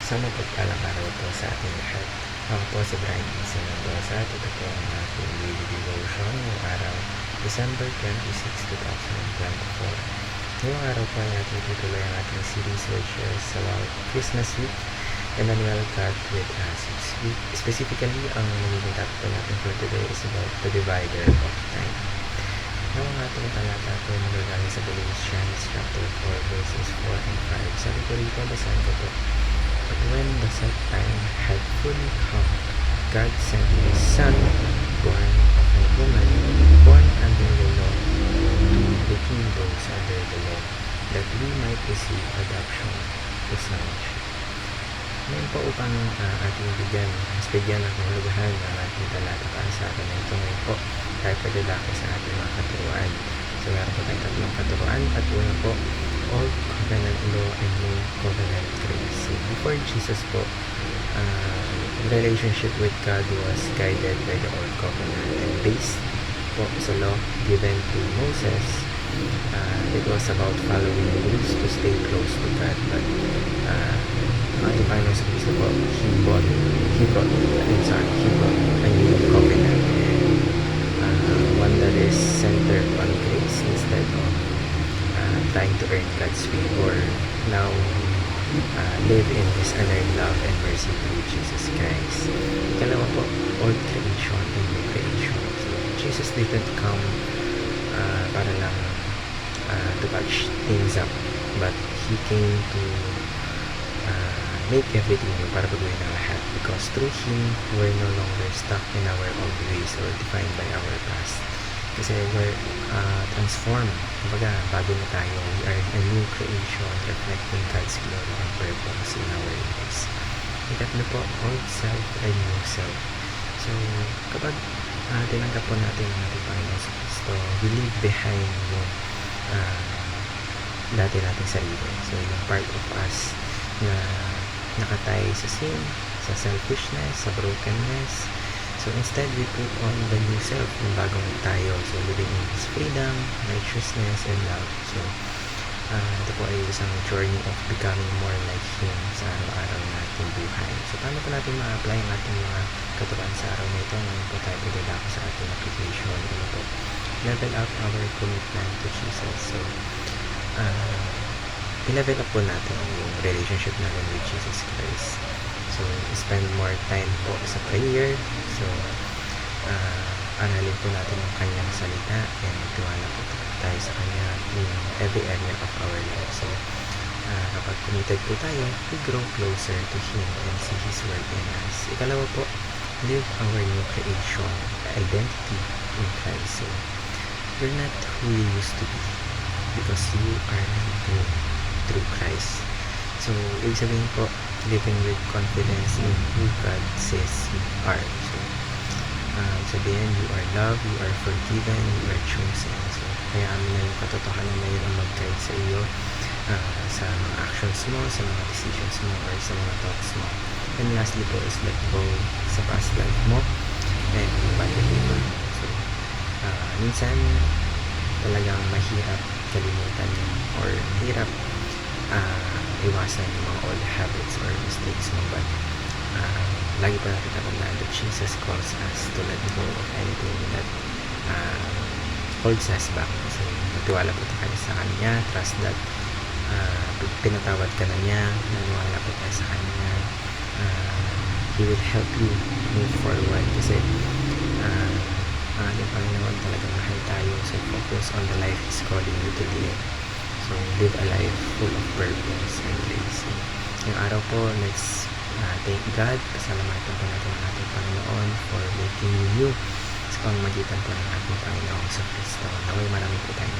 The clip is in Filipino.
Sa mapagpalang araw po sa ating lahat. Ako po si Brian Isa Mendoza at ito po ang ating daily devotion ngayong araw, December 26, 2024. Ngayong araw po ay ating tutuloy ang ating series which is about Christmas week, Emmanuel God with us. Specifically, ang magiging topic po natin for today is about the divider of time. Ngayong ating talata po ay magagaling sa Galatians chapter 4 verses 4 and 5. Sabi ko rito, basahin ko po. But when the set time had fully come, God sent His Son, born of a woman, born under the law, to redeem those under the law, that we might receive adoption to sonship. Ngayon po upang ating bigyan ng kahulugan ng ating talata para sa atin na ito ngayon po, tayo pagdalaki sa ating mga katuruan. So meron po tayong tatlong katuruan at una po, Old Covenant Law and New Covenant Grace. So before Jesus po, relationship with God was guided by the Old Covenant and based po sa law given to Moses. It was about following the rules to stay close to God, but ang Panginoon sa Kristo po, He brought a new covenant, one that is centered on grace instead of trying to earn God's favor. Now live in His unearned love and mercy through Jesus Christ. Ikalawa po, old creation and new creation. So Jesus didn't come para lang to patch things up, but He came to make everything new, para baguhin ang lahat, because through Him we're no longer stuck in our old ways or defined by our past, kasi we're transformed. Kumbaga, bago na tayo, we are a new creation reflecting God's glory and purpose in our lives. Ikatlo po, old self and new self. So kapag tinanggap po natin ang ating Panginoon sa Kristo, we leave behind yung dati nating sarili. So yung part of us na nakatay sa sin, sa selfishness, sa brokenness. So instead, we put on the new self, yung bagong tayo. So living in His freedom, righteousness, and love. So ito po ay isang journey of becoming more like Him sa araw-araw nating buhay. So paano po natin ma-apply ang ating mga katuruan sa araw na ito? Ngayon po tayo pagdadako sa ating application. Ano po? Level up our commitment to Jesus. So i-level up po natin yung relationship natin with Jesus Christ. So, spend more time po sa prayer. So, aralin po natin yung Kanyang salita and magtiwala po tayo sa Kanya in every area of our life. So, kapag committed po tayo, we grow closer to Him and see His work in us. Ikalawa po, live our new creation, identity in Christ. So, you're not who you used to be because you are new through Christ. So, ibig sabihin po, living with confidence in who God says you are. So, sabihin, you are loved, you are forgiven, you are chosen. So, kaya amin na yung katotohanan na yun ang mag-guide sa iyo sa mga actions mo, sa mga decisions mo, or sa mga thoughts mo. And lastly po is let go sa past life mo and abandon mo. So, minsan talagang mahirap kalimutan or mahirap iwasan yung mga old habits or mistakes mo, but lagi pa natin tatandaan that Jesus calls us to let go of anything that holds us back. So magtiwala po tayo sa Kanya, trust that pinatawad ka na niya, naniwala po tayo sa Kanya. He will help you move forward, kasi ang ating Panginoon talagang mahal tayo. So focus on the life He's calling you to live. So, live a life full of purpose and grace. So, yung araw po, let's thank God. Pasalamatan po natin ang ating Panginoon for making you new sa pamamagitan po ng ating Panginoon sa Kristo. Naway marami po tayo